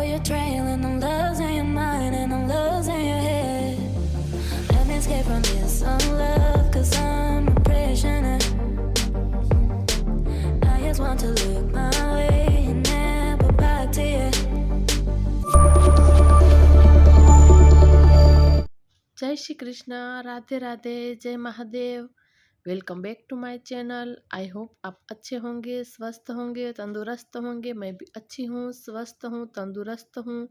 you're trailing the loves in your mind and the loves in your head. Let me escape from this love, cause I'm a prisoner. I just want to look my way and never back to you. जय श्री कृष्णा, राधे राधे, जय Mahadev. Welcome back to my channel. I hope आप अच्छे होंगे, स्वस्थ होंगे, तंदुरुस्त होंगे। मैं भी अच्छी हूँ, स्वस्थ हूँ, तंदुरुस्त हूँ।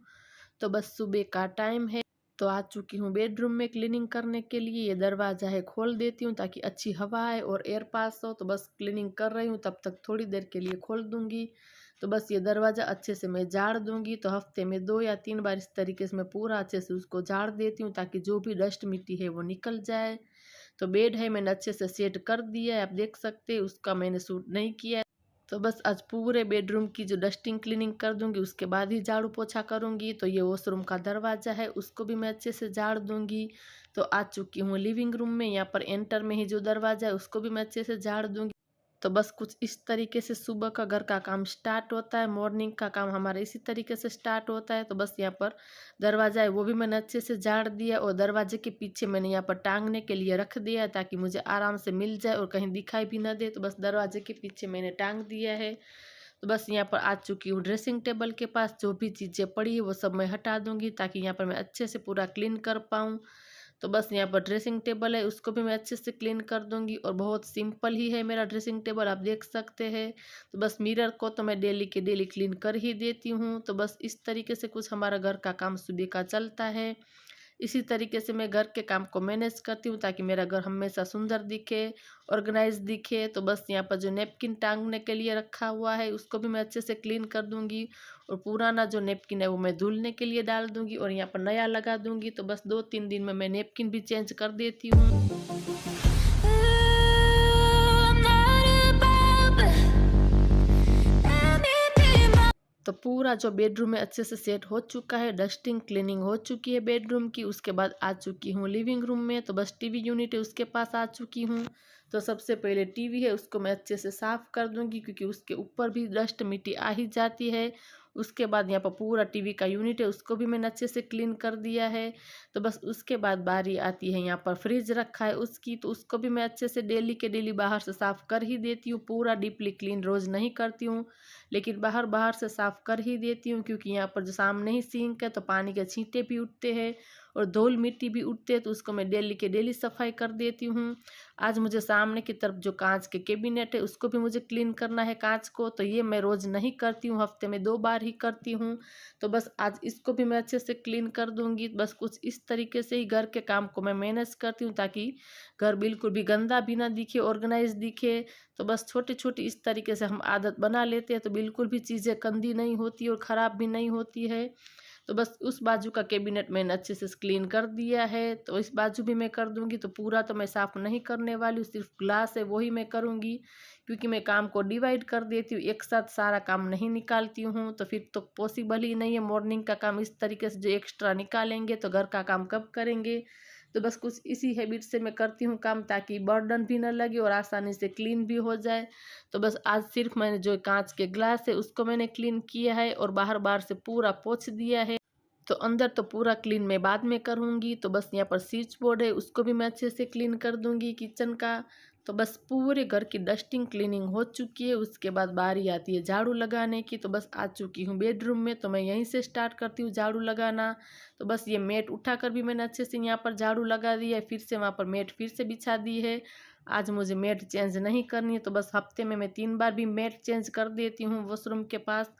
तो बस सुबह का टाइम है, तो आ चुकी हूँ बेडरूम में क्लीनिंग करने के लिए। ये दरवाज़ा है, खोल देती हूँ ताकि अच्छी हवा आए और एयर पास हो। तो बस क्लीनिंग कर रही हूँ, तब तक थोड़ी देर के लिए खोल दूँगी। तो बस ये दरवाज़ा अच्छे से मैं झाड़ दूँगी। तो हफ्ते में 2 या 3 बार इस तरीके से मैं पूरा अच्छे से उसको झाड़ देती हूँ ताकि जो भी डस्ट मिट्टी है वो निकल जाए। तो बेड है मैंने अच्छे से सेट कर दिया है, आप देख सकते हैं। उसका मैंने सूट नहीं किया है। तो बस आज पूरे बेडरूम की जो डस्टिंग क्लीनिंग कर दूंगी, उसके बाद ही झाड़ू पोछा करूंगी। तो ये वॉशरूम का दरवाज़ा है, उसको भी मैं अच्छे से झाड़ दूंगी। तो आ चुकी हूँ लिविंग रूम में। यहाँ पर एंटर में ही जो दरवाज़ा है उसको भी मैं अच्छे से झाड़ दूंगी। तो बस कुछ इस तरीके से सुबह का घर का काम स्टार्ट होता है। मॉर्निंग का काम हमारा इसी तरीके से स्टार्ट होता है। तो बस यहाँ पर दरवाज़ा है वो भी मैंने अच्छे से झाड़ दिया और दरवाजे के पीछे मैंने यहाँ पर टांगने के लिए रख दिया ताकि मुझे आराम से मिल जाए और कहीं दिखाई भी ना दे। तो बस दरवाजे के पीछे मैंने टांग दिया है। तो बस यहाँ पर आ चुकी हूँ ड्रेसिंग टेबल के पास। जो भी चीज़ें पड़ी है वो सब मैं हटा दूँगी ताकि यहाँ पर मैं अच्छे से पूरा क्लीन कर पाऊँ। तो बस यहाँ पर ड्रेसिंग टेबल है, उसको भी मैं अच्छे से क्लीन कर दूंगी। और बहुत सिंपल ही है मेरा ड्रेसिंग टेबल, आप देख सकते हैं। तो बस मिरर को तो मैं डेली के डेली क्लीन कर ही देती हूँ। तो बस इस तरीके से कुछ हमारा घर का काम सुबह का चलता है। इसी तरीके से मैं घर के काम को मैनेज करती हूँ ताकि मेरा घर हमेशा सुंदर दिखे, ऑर्गेनाइज दिखे। तो बस यहाँ पर जो नेपकिन टांगने के लिए रखा हुआ है उसको भी मैं अच्छे से क्लीन कर दूंगी। और पुराना जो नेपकिन है वो मैं धुलने के लिए डाल दूंगी और यहाँ पर नया लगा दूंगी। तो बस 2-3 दिन में मैं नेपकिन भी चेंज कर देती हूँ। I'm not above, let me be my. तो पूरा जो बेडरूम है अच्छे से सेट हो चुका है, डस्टिंग क्लीनिंग हो चुकी है बेडरूम की। उसके बाद आ चुकी हूँ लिविंग रूम में। तो बस टीवी यूनिट है उसके पास आ चुकी हूँ। तो सबसे पहले टीवी है उसको मैं अच्छे से साफ़ कर दूंगी क्योंकि उसके ऊपर भी डस्ट मिट्टी आ ही जाती है। उसके बाद यहाँ पर पूरा टीवी का यूनिट है उसको भी मैंने अच्छे से क्लीन कर दिया है। तो बस उसके बाद बारी आती है, यहाँ पर फ्रिज रखा है उसकी। तो उसको भी मैं अच्छे से डेली के डेली बाहर से साफ़ कर ही देती हूँ। पूरा डीपली क्लीन रोज़ नहीं करती हूँ, लेकिन बाहर बाहर से साफ़ कर ही देती हूँ क्योंकि यहाँ पर जो सामने ही सिंक है तो पानी के छींटे भी उठते हैं और धूल मिट्टी भी उठते हैं। तो उसको मैं डेली के डेली सफाई कर देती हूँ। आज मुझे सामने की तरफ जो कांच के कैबिनेट है उसको भी मुझे क्लीन करना है, कांच को। तो ये मैं रोज़ नहीं करती हूँ, हफ्ते में 2 बार ही करती हूँ। तो बस आज इसको भी मैं अच्छे से क्लीन कर दूँगी। बस कुछ इस तरीके से ही घर के काम को मैं मैनेज करती हूँ ताकि घर बिल्कुल भी गंदा भी ना दिखे, ऑर्गेनाइज दिखे। तो बस छोटी छोटी इस तरीके से हम आदत बना लेते हैं तो बिल्कुल भी चीज़ें गंदी नहीं होती और ख़राब भी नहीं होती है। तो बस उस बाजू का कैबिनेट मैंने अच्छे से क्लीन कर दिया है। तो इस बाजू भी मैं कर दूंगी। तो पूरा तो मैं साफ़ नहीं करने वाली हूँ, सिर्फ ग्लास है वही मैं करूँगी क्योंकि मैं काम को डिवाइड कर देती हूँ, एक साथ सारा काम नहीं निकालती हूँ। तो फिर तो पॉसिबल ही नहीं है मॉर्निंग का काम इस तरीके से जो एक्स्ट्रा निकालेंगे तो घर का काम कब करेंगे। तो बस कुछ इसी हैबिट से मैं करती हूँ काम ताकि बर्डन भी ना लगे और आसानी से क्लीन भी हो जाए। तो बस आज सिर्फ मैंने जो कांच के ग्लास है उसको मैंने क्लीन किया है और बाहर बाहर से पूरा पोंछ दिया है। तो अंदर तो पूरा क्लीन मैं बाद में करूँगी। तो बस यहाँ पर स्विच बोर्ड है उसको भी मैं अच्छे से क्लीन कर दूँगी किचन का। तो बस पूरे घर की डस्टिंग क्लीनिंग हो चुकी है। उसके बाद बारी आती है झाड़ू लगाने की। तो बस आ चुकी हूँ बेडरूम में। तो मैं यहीं से स्टार्ट करती हूँ झाड़ू लगाना। तो बस ये मैट उठाकर भी मैंने अच्छे से यहाँ पर झाड़ू लगा दिया है, फिर से वहाँ पर मैट फिर से बिछा दी है। आज मुझे मैट चेंज नहीं करनी है तो बस हफ्ते में मैं 3 बार भी मैट चेंज कर देती हूँ वॉशरूम के पास।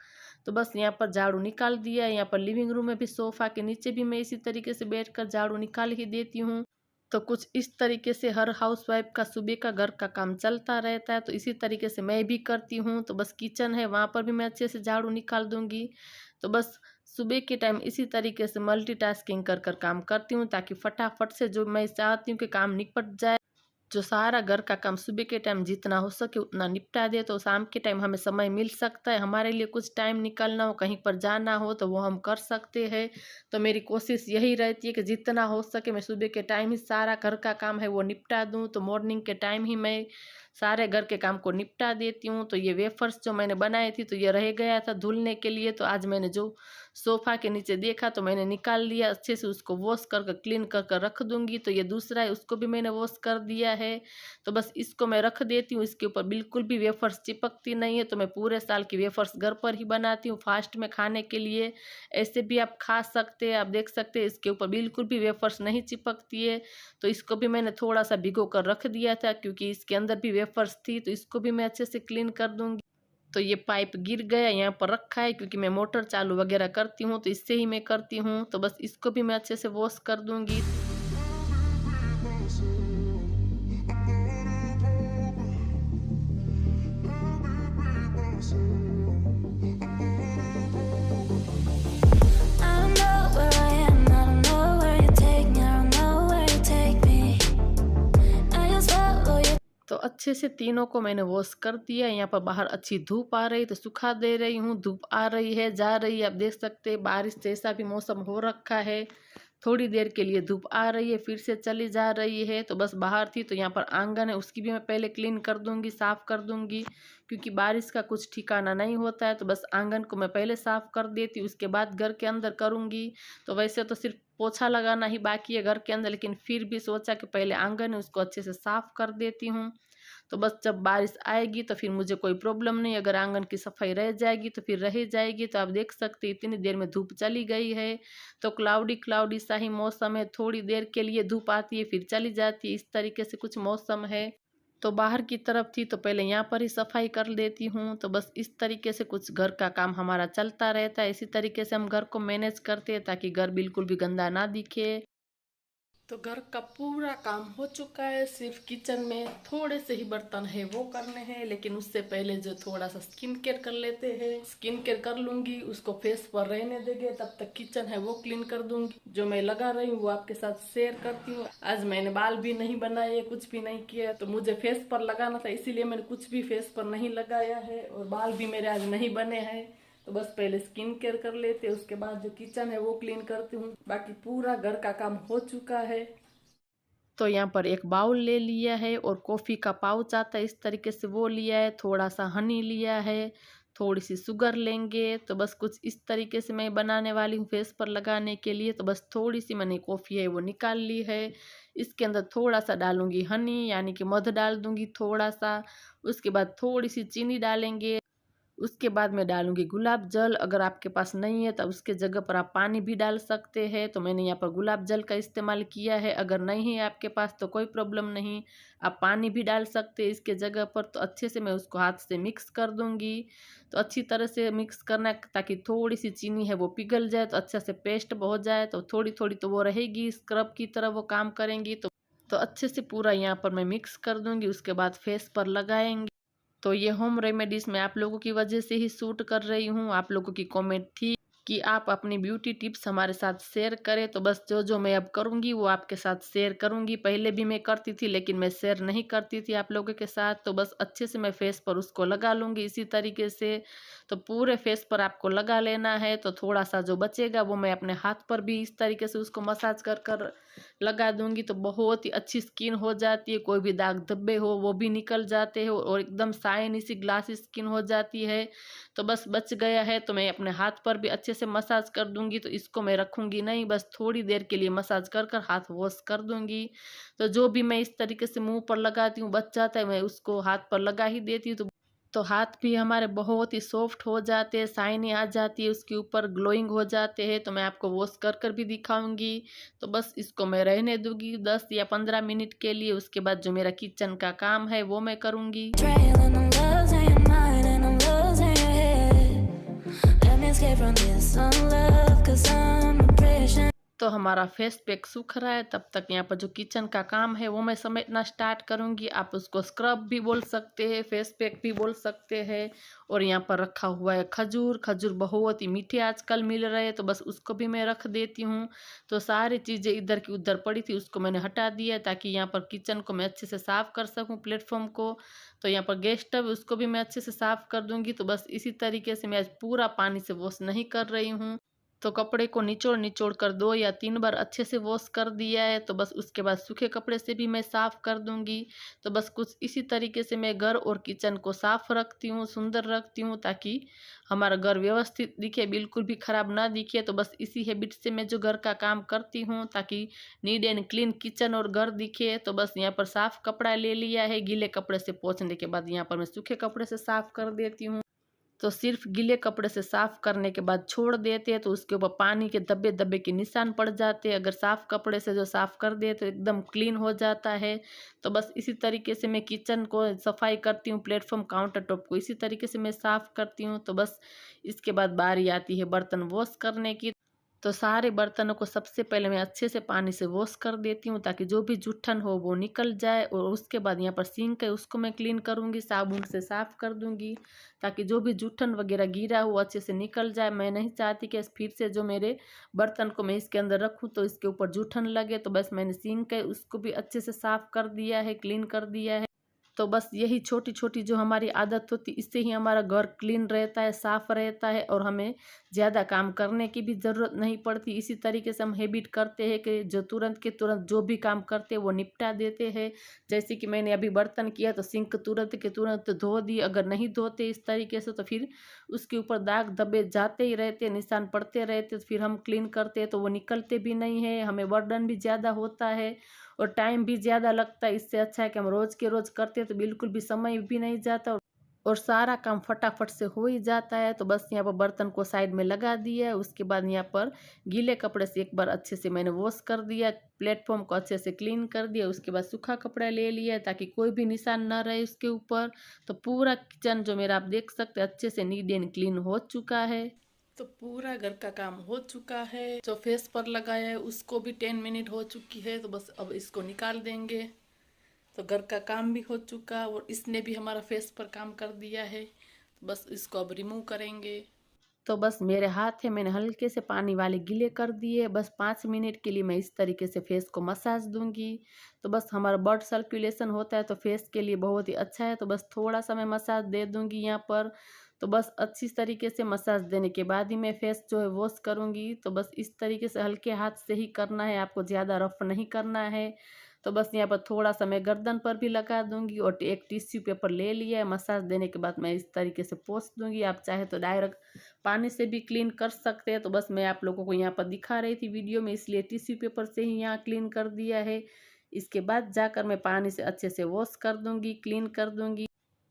तो बस यहाँ पर झाड़ू निकाल दिया है। यहाँ पर लिविंग रूम में भी सोफ़ा के नीचे भी मैं इसी तरीके से बैठकर झाड़ू निकाल ही देती हूँ। तो कुछ इस तरीके से हर हाउसवाइफ का सुबह का घर का काम चलता रहता है। तो इसी तरीके से मैं भी करती हूँ। तो बस किचन है वहाँ पर भी मैं अच्छे से झाड़ू निकाल दूँगी। तो बस सुबह के टाइम इसी तरीके से मल्टीटास्किंग कर कर काम करती हूँ ताकि फटाफट से जो मैं चाहती हूँ कि काम निपट जाए। जो सारा घर का काम सुबह के टाइम जितना हो सके उतना निपटा दे तो शाम के टाइम हमें समय मिल सकता है, हमारे लिए कुछ टाइम निकालना हो, कहीं पर जाना हो तो वो हम कर सकते हैं। तो मेरी कोशिश यही रहती है कि जितना हो सके मैं सुबह के टाइम ही सारा घर का काम है वो निपटा दूँ। तो मॉर्निंग के टाइम ही मैं सारे घर के काम को निपटा देती हूँ। तो ये वेफर्स जो मैंने बनाई थी तो ये रह गया था धुलने के लिए। तो आज मैंने जो सोफ़ा के नीचे देखा तो मैंने निकाल लिया, अच्छे से उसको वॉश कर कर क्लीन कर कर रख दूँगी। तो ये दूसरा है, उसको भी मैंने वॉश कर दिया है। तो बस इसको मैं रख देती हूँ, इसके ऊपर बिल्कुल भी वेफ़र्स चिपकती नहीं है। तो मैं पूरे साल की वेफ़र्स घर पर ही बनाती हूँ फ़ास्ट में खाने के लिए। ऐसे भी आप खा सकते हैं, आप देख सकते हैं इसके ऊपर बिल्कुल भी वेफ़र्स नहीं चिपकती है। तो इसको भी मैंने थोड़ा-सा भिगो कर रख दिया था क्योंकि इसके अंदर भी वेफ़र्स थी, तो इसको भी मैं अच्छे से क्लीन कर दूँगी। तो ये पाइप गिर गया, यहाँ पर रखा है क्योंकि मैं मोटर चालू वगैरह करती हूँ, तो इससे ही मैं करती हूँ। तो बस इसको भी मैं अच्छे से वॉश कर दूँगी। I don't know where I am, I don't know where you take me, I don't know where you take me. I just follow you. तो अच्छे से तीनों को मैंने वॉश कर दिया। यहाँ पर बाहर अच्छी धूप आ रही तो सुखा दे रही हूँ। धूप आ रही है, जा रही है, आप देख सकते हैं बारिश जैसा भी मौसम हो रखा है। थोड़ी देर के लिए धूप आ रही है, फिर से चली जा रही है। तो बस बाहर थी, तो यहाँ पर आंगन है, उसकी भी मैं पहले क्लीन कर दूंगी, साफ़ कर दूंगी क्योंकि बारिश का कुछ ठिकाना नहीं होता है। तो बस आंगन को मैं पहले साफ़ कर देती, उसके बाद घर के अंदर करूँगी। तो वैसे तो सिर्फ पोछा लगाना ही बाकी है घर के अंदर, लेकिन फिर भी सोचा कि पहले आंगन है उसको अच्छे से साफ़ कर देती हूँ। तो बस जब बारिश आएगी तो फिर मुझे कोई प्रॉब्लम नहीं, अगर आंगन की सफाई रह जाएगी तो फिर रह जाएगी। तो आप देख सकते हैं इतनी देर में धूप चली गई है। तो क्लाउडी क्लाउडी सा ही मौसम है, थोड़ी देर के लिए धूप आती है फिर चली जाती है, इस तरीके से कुछ मौसम है। तो बाहर की तरफ थी तो पहले यहाँ पर ही सफाई कर लेती हूँ। तो बस इस तरीके से कुछ घर का काम हमारा चलता रहता है। इसी तरीके से हम घर को मैनेज करते हैं ताकि घर बिल्कुल भी गंदा ना दिखे। तो घर का पूरा काम हो चुका है, सिर्फ किचन में थोड़े से ही बर्तन है वो करने हैं। लेकिन उससे पहले जो थोड़ा सा स्किन केयर कर लेते हैं, स्किन केयर कर लूंगी, उसको फेस पर रहने देंगे, तब तक किचन है वो क्लीन कर दूंगी। जो मैं लगा रही हूँ वो आपके साथ शेयर करती हूँ। आज मैंने बाल भी नहीं बनाए, कुछ भी नहीं किया, तो मुझे फेस पर लगाना था, इसीलिए मैंने कुछ भी फेस पर नहीं लगाया है और बाल भी मेरे आज नहीं बने हैं। तो बस पहले स्किन केयर कर लेते, उसके बाद जो किचन है वो क्लीन करती हूँ। बाकी पूरा घर का काम हो चुका है। तो यहाँ पर एक बाउल ले लिया है और कॉफ़ी का पाउच आता है इस तरीके से वो लिया है, थोड़ा सा हनी लिया है, थोड़ी सी शुगर लेंगे। तो बस कुछ इस तरीके से मैं बनाने वाली हूँ फेस पर लगाने के लिए। तो बस थोड़ी सी मैंने कॉफ़ी है वो निकाल ली है, इसके अंदर थोड़ा सा डालूंगी हनी यानी कि मध डाल दूंगी थोड़ा सा। उसके बाद थोड़ी सी चीनी डालेंगे, उसके बाद मैं डालूंगी गुलाब जल। अगर आपके पास नहीं है तो उसके जगह पर आप पानी भी डाल सकते हैं। तो मैंने यहाँ पर गुलाब जल का इस्तेमाल किया है। अगर नहीं है आपके पास तो कोई प्रॉब्लम नहीं, आप पानी भी डाल सकते हैं इसके जगह पर। तो अच्छे से मैं उसको हाथ से मिक्स कर दूंगी। तो अच्छी तरह से मिक्स करना है ताकि थोड़ी सी चीनी है वो पिघल जाए, तो अच्छे से पेस्ट हो जाए। तो थोड़ी थोड़ी तो वो रहेगी, स्क्रब की तरह वो काम करेंगी। तो अच्छे से पूरा यहाँ पर मैं मिक्स कर दूंगी, उसके बाद फेस पर लगाएंगे। तो ये होम रेमेडीज़ मैं आप लोगों की वजह से ही शूट कर रही हूँ। आप लोगों की कमेंट थी कि आप अपनी ब्यूटी टिप्स हमारे साथ शेयर करें, तो बस जो जो मैं अब करूँगी वो आपके साथ शेयर करूँगी। पहले भी मैं करती थी लेकिन मैं शेयर नहीं करती थी आप लोगों के साथ। तो बस अच्छे से मैं फेस पर उसको लगा लूँगी इसी तरीके से। तो पूरे फेस पर आपको लगा लेना है। तो थोड़ा सा जो बचेगा वो मैं अपने हाथ पर भी इस तरीके से उसको मसाज कर कर लगा दूंगी। तो बहुत ही अच्छी स्किन हो जाती है, कोई भी दाग धब्बे हो वो भी निकल जाते हैं और एकदम शाइनी सी ग्लासी स्किन हो जाती है। तो बस बच गया है तो मैं अपने हाथ पर भी अच्छे से मसाज कर दूंगी। तो इसको मैं रखूंगी नहीं, बस थोड़ी देर के लिए मसाज कर कर हाथ वॉश कर दूंगी। तो जो भी मैं इस तरीके से मुंह पर लगाती हूँ बच जाता है, मैं उसको हाथ पर लगा ही देती हूँ। तो हाथ भी हमारे बहुत ही सॉफ्ट हो जाते हैं, शाइनी आ जाती है, उसके ऊपर ग्लोइंग हो जाते हैं। तो मैं आपको वॉश कर कर भी दिखाऊंगी। तो बस इसको मैं रहने दूंगी 10 या 15 मिनट के लिए। उसके बाद जो मेरा किचन का काम है वो मैं करूंगी। Trailing the loves in your mind and the loves in your head. Let me escape from this unlove, 'cause I'm a patient. तो हमारा फेस पैक सूख रहा है, तब तक यहाँ पर जो किचन का काम है वो मैं समेटना स्टार्ट करूँगी। आप उसको स्क्रब भी बोल सकते हैं, फेस पैक भी बोल सकते हैं। और यहाँ पर रखा हुआ है खजूर। खजूर बहुत ही मीठे आजकल मिल रहे हैं, तो बस उसको भी मैं रख देती हूँ। तो सारी चीज़ें इधर की उधर पड़ी थी उसको मैंने हटा दिया ताकि यहाँ पर किचन को मैं अच्छे से साफ़ कर सकूँ, प्लेटफॉर्म को। तो यहाँ पर गैस स्टव उसको भी मैं अच्छे से साफ़ कर दूँगी। तो बस इसी तरीके से मैं आज पूरा पानी से वॉश नहीं कर रही हूँ। तो कपड़े को निचोड़ निचोड़ कर 2 या 3 बार अच्छे से वॉश कर दिया है। तो बस उसके बाद सूखे कपड़े से भी मैं साफ़ कर दूंगी। तो बस कुछ इसी तरीके से मैं घर और किचन को साफ़ रखती हूँ, सुंदर रखती हूँ, ताकि हमारा घर व्यवस्थित दिखे, बिल्कुल भी ख़राब ना दिखे। तो बस इसी हैबिट से मैं जो घर का काम करती हूँ, ताकि नीट एंड क्लीन किचन और घर दिखे। तो बस यहाँ पर साफ़ कपड़ा ले लिया है, गीले कपड़े से पोंछने के बाद यहाँ पर मैं सूखे कपड़े से साफ़ कर देती हूँ। तो सिर्फ गीले कपड़े से साफ़ करने के बाद छोड़ देते हैं तो उसके ऊपर पानी के धब्बे धब्बे के निशान पड़ जाते हैं। अगर साफ़ कपड़े से जो साफ़ कर दे तो एकदम क्लीन हो जाता है। तो बस इसी तरीके से मैं किचन को सफाई करती हूँ, प्लेटफॉर्म काउंटर टॉप को इसी तरीके से मैं साफ़ करती हूँ। तो बस इसके बाद बारी आती है बर्तन वॉश करने की। तो सारे बर्तनों को सबसे पहले मैं अच्छे से पानी से वॉश कर देती हूँ, ताकि जो भी जूठन हो वो निकल जाए। और उसके बाद यहाँ पर सिंक है, उसको मैं क्लीन करूँगी, साबुन से साफ़ कर दूँगी, ताकि जो भी जूठन वगैरह गिरा हो अच्छे से निकल जाए। मैं नहीं चाहती कि फिर से जो मेरे बर्तन को मैं इसके अंदर रखूँ तो इसके ऊपर जूठन लगे। तो बस मैंने सिंक है उसको भी अच्छे से साफ़ कर दिया है, क्लीन कर दिया है। तो बस यही छोटी छोटी जो हमारी आदत होती, इससे ही हमारा घर क्लीन रहता है, साफ़ रहता है, और हमें ज़्यादा काम करने की भी ज़रूरत नहीं पड़ती। इसी तरीके से हम हैबिट करते हैं कि जो तुरंत के तुरंत जो भी काम करते हैं वो निपटा देते हैं। जैसे कि मैंने अभी बर्तन किया तो सिंक तुरंत के तुरंत धो दी। अगर नहीं धोते इस तरीके से तो फिर उसके ऊपर दाग धब्बे जाते ही रहते, निशान पड़ते रहते। तो फिर हम क्लीन करते हैं तो वो निकलते भी नहीं है, हमें बर्डन भी ज़्यादा होता है और टाइम भी ज़्यादा लगता है। इससे अच्छा है कि हम रोज़ के रोज़ करते हैं तो बिल्कुल भी समय भी नहीं जाता और सारा काम फटाफट से हो ही जाता है। तो बस यहाँ पर बर्तन को साइड में लगा दिया है। उसके बाद यहाँ पर गीले कपड़े से एक बार अच्छे से मैंने वॉश कर दिया, प्लेटफॉर्म को अच्छे से क्लीन कर दिया। उसके बाद सूखा कपड़ा ले लिया ताकि कोई भी निशान ना रहे उसके ऊपर। तो पूरा किचन जो मेरा आप देख सकते हैं अच्छे से नीट एंड क्लीन हो चुका है। तो पूरा घर का काम हो चुका है। जो फेस पर लगाया है उसको भी 10 मिनट हो चुकी है। तो बस अब इसको निकाल देंगे। तो घर का काम भी हो चुका और इसने भी हमारा फेस पर काम कर दिया है। तो बस इसको अब रिमूव करेंगे। तो बस मेरे हाथ है, मैंने हल्के से पानी वाले गीले कर दिए। बस 5 मिनट के लिए मैं इस तरीके से फेस को मसाज दूंगी। तो बस हमारा ब्लड सर्कुलेशन होता है तो फेस के लिए बहुत ही अच्छा है। तो बस थोड़ा सा मैं मसाज दे दूंगी यहाँ पर। तो बस अच्छी तरीके से मसाज देने के बाद ही मैं फेस जो है वॉश करूँगी। तो बस इस तरीके से हल्के हाथ से ही करना है, आपको ज़्यादा रफ नहीं करना है। तो बस यहाँ पर थोड़ा सा मैं गर्दन पर भी लगा दूंगी और एक टिश्यू पेपर ले लिया है। मसाज देने के बाद मैं इस तरीके से पोंछ दूंगी। आप चाहे तो डायरेक्ट पानी से भी क्लीन कर सकते हैं। तो बस मैं आप लोगों को यहाँ पर दिखा रही थी वीडियो में, इसलिए टिश्यू पेपर से ही यहाँ क्लीन कर दिया है। इसके बाद जाकर मैं पानी से अच्छे से वॉश कर दूंगी, क्लीन कर दूंगी।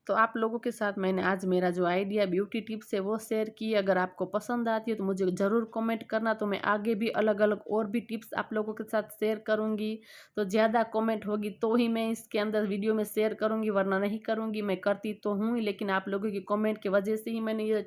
तो आप लोगों के साथ मैंने आज मेरा जो आइडिया ब्यूटी टिप्स है वो शेयर की। अगर आपको पसंद आती है तो मुझे ज़रूर कमेंट करना। तो मैं आगे भी अलग अलग और भी टिप्स आप लोगों के साथ शेयर करूंगी। तो ज़्यादा कमेंट होगी तो ही मैं इसके अंदर वीडियो में शेयर करूंगी, वरना नहीं करूंगी। मैं करती तो हूँ लेकिन आप लोगों की कमेंट की वजह से ही मैंने ये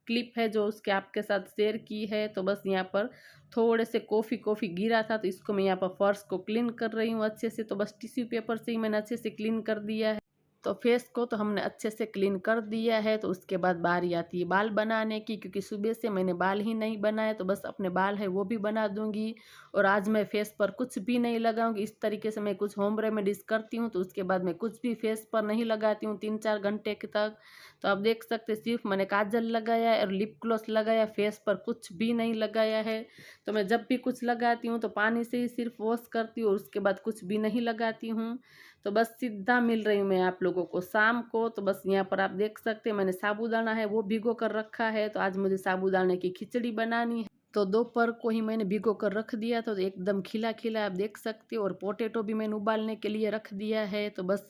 क्लिप है जो उसके आपके साथ शेयर की है। तो बस यहाँ पर थोड़े से कॉफ़ी गिरा था तो इसको मैं यहाँ पर फर्श को क्लीन कर रही हूँ अच्छे से। तो बस टिश्यू पेपर से ही मैंने अच्छे से क्लीन कर दिया है। तो फेस को तो हमने अच्छे से क्लीन कर दिया है। तो उसके बाद बारी आती है बाल बनाने की, क्योंकि सुबह से मैंने बाल ही नहीं बनाए। तो बस अपने बाल है वो भी बना दूंगी। और आज मैं फेस पर कुछ भी नहीं लगाऊंगी। इस तरीके से मैं कुछ होम रेमेडीज करती हूँ तो उसके बाद मैं कुछ भी फेस पर नहीं लगाती हूँ 3-4 घंटे के तक। तो आप देख सकते सिर्फ मैंने काजल लगाया है और लिप ग्लॉस लगाया, फेस पर कुछ भी नहीं लगाया है। तो मैं जब भी कुछ लगाती हूँ तो पानी से ही सिर्फ वॉश करती हूँ और उसके बाद कुछ भी नहीं लगाती हूँ। तो बस सीधा मिल रही हूँ मैं आप लोगों को शाम को। तो बस यहाँ पर आप देख सकते हैं मैंने साबूदाना है वो भिगो कर रखा है। तो आज मुझे साबूदाने की खिचड़ी बनानी है। तो दोपहर को ही मैंने भिगो कर रख दिया तो एकदम खिला खिला आप देख सकते हो। और पोटैटो भी मैंने उबालने के लिए रख दिया है। तो बस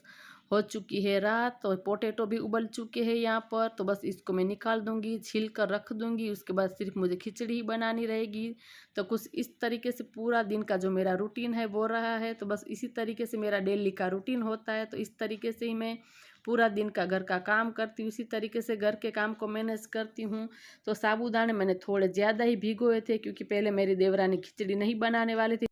हो चुकी है रात तो पोटैटो भी उबल चुके हैं यहाँ पर। तो बस इसको मैं निकाल दूंगी, छील कर रख दूंगी। उसके बाद सिर्फ मुझे खिचड़ी ही बनानी रहेगी। तो कुछ इस तरीके से पूरा दिन का जो मेरा रूटीन है वो रहा है। तो बस इसी तरीके से मेरा डेली का रूटीन होता है। तो इस तरीके से ही मैं पूरा दिन का घर का काम करती हूँ, इसी तरीके से घर के काम को मैनेज करती हूँ। तो साबूदाने मैंने थोड़े ज़्यादा ही भिगोए थे, क्योंकि पहले मेरी देवरानी खिचड़ी नहीं बनाने वाली थी,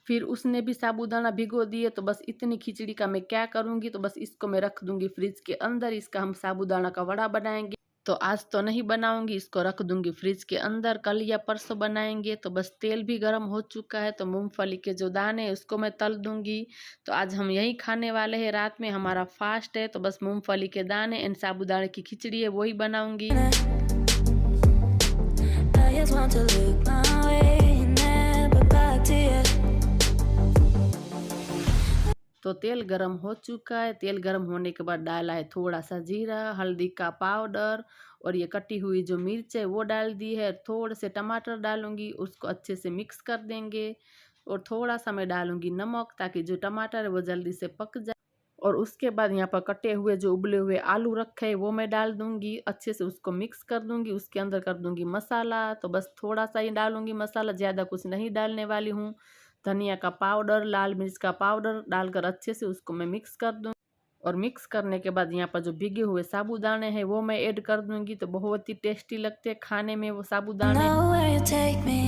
फिर उसने भी साबूदाना भिगो दिए। तो बस इतनी खिचड़ी का मैं क्या करूँगी। तो बस इसको मैं रख दूँगी फ्रिज के अंदर। इसका हम साबूदाना का वड़ा बनाएंगे। तो आज तो नहीं बनाऊंगी, इसको रख दूंगी फ्रिज के अंदर, कल या परसों बनाएंगे। तो बस तेल भी गर्म हो चुका है। तो मूंगफली के जो दाने हैं उसको मैं तल दूंगी। तो आज हम यही खाने वाले हैं, रात में हमारा फास्ट है। तो बस मूंगफली के दाने एंड साबूदाने की खिचड़ी है वही बनाऊंगी। want to look my way, never back to you. तो तेल गरम हो चुका है। तेल गरम होने के बाद डाला है थोड़ा सा जीरा, हल्दी का पाउडर और ये कटी हुई जो मिर्च है वो डाल दी है। थोड़े से टमाटर डालूंगी, उसको अच्छे से मिक्स कर देंगे और थोड़ा सा मैं डालूंगी नमक ताकि जो टमाटर है वो जल्दी से पक जाए। और उसके बाद यहाँ पर कटे हुए जो उबले हुए आलू रखे हैं वो मैं डाल दूंगी, अच्छे से उसको मिक्स कर दूंगी। उसके अंदर कर दूंगी मसाला, तो बस थोड़ा सा ही डालूंगी मसाला, ज़्यादा कुछ नहीं डालने वाली हूँ। धनिया का पाउडर, लाल मिर्च का पाउडर डालकर अच्छे से उसको मैं मिक्स कर दूँ। और मिक्स करने के बाद यहाँ पर जो भीगे हुए साबूदाने हैं वो मैं ऐड कर दूंगी, तो बहुत ही टेस्टी लगते हैं खाने में वो साबूदाने। Know where you take me,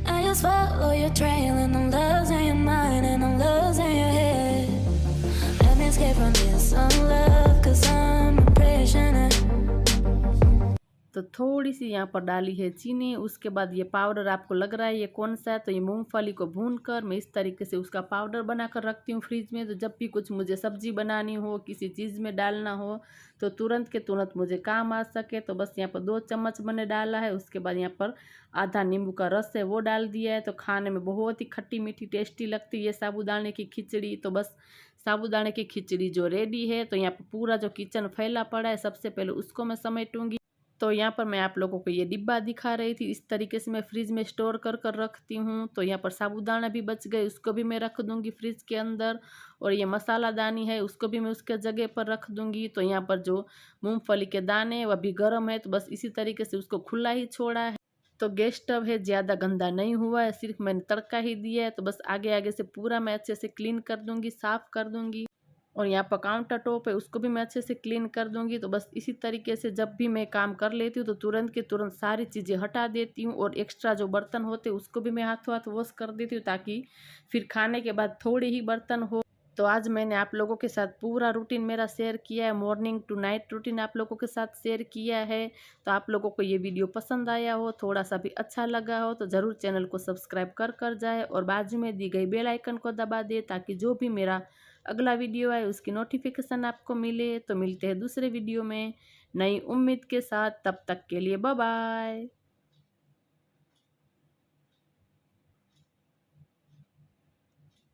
I just follow your trail and I'm losing your mind and I'm losing your head. Let me escape from this unlove, cause I'm a prisoner. तो थोड़ी सी यहाँ पर डाली है चीनी। उसके बाद ये पाउडर आपको लग रहा है ये कौन सा है, तो ये मूंगफली को भूनकर मैं इस तरीके से उसका पाउडर बनाकर रखती हूँ फ्रिज में। तो जब भी कुछ मुझे सब्जी बनानी हो, किसी चीज़ में डालना हो, तो तुरंत के तुरंत मुझे काम आ सके। तो बस यहाँ पर 2 चम्मच मैंने डाला है। उसके बाद यहाँ पर आधा नींबू का रस है वो डाल दिया है। तो खाने में बहुत ही खट्टी मीठी टेस्टी लगती है ये साबूदाने की खिचड़ी। तो बस साबूदाने की खिचड़ी जो रेडी है, तो यहाँ पर पूरा जो किचन फैला पड़ा है, सबसे पहले उसको मैं समेटूंगी। तो यहाँ पर मैं आप लोगों को ये डिब्बा दिखा रही थी, इस तरीके से मैं फ्रिज में स्टोर कर कर रखती हूँ। तो यहाँ पर साबूदाना भी बच गए, उसको भी मैं रख दूँगी फ्रिज के अंदर। और ये मसाला दानी है उसको भी मैं उसके जगह पर रख दूँगी। तो यहाँ पर जो मूंगफली के दाने वह भी गर्म है, तो बस इसी तरीके से उसको खुला ही छोड़ा है। तो गैस स्टव है, ज़्यादा गंदा नहीं हुआ है, सिर्फ मैंने तड़का ही दिया है। तो बस आगे आगे से पूरा मैं अच्छे से क्लीन कर दूँगी, साफ़ कर दूँगी। और यहाँ पर काउंटर टॉप है उसको भी मैं अच्छे से क्लीन कर दूंगी। तो बस इसी तरीके से जब भी मैं काम कर लेती हूँ तो तुरंत के तुरंत सारी चीज़ें हटा देती हूँ। और एक्स्ट्रा जो बर्तन होते हैं उसको भी मैं हाथों हाथ वॉश कर देती हूँ, ताकि फिर खाने के बाद थोड़े ही बर्तन हो। तो आज मैंने आप लोगों के साथ पूरा रूटीन मेरा शेयर किया है, मॉर्निंग टू नाइट रूटीन आप लोगों के साथ शेयर किया है। तो आप लोगों को ये वीडियो पसंद आया हो, थोड़ा सा भी अच्छा लगा हो, तो ज़रूर चैनल को सब्सक्राइब कर जाए और बाजू में दी गई बेल आइकन को दबा दे, ताकि जो भी मेरा अगला वीडियो आए उसकी नोटिफिकेशन आपको मिले। तो मिलते हैं दूसरे वीडियो में नई उम्मीद के साथ, तब तक के लिए बाय बाय।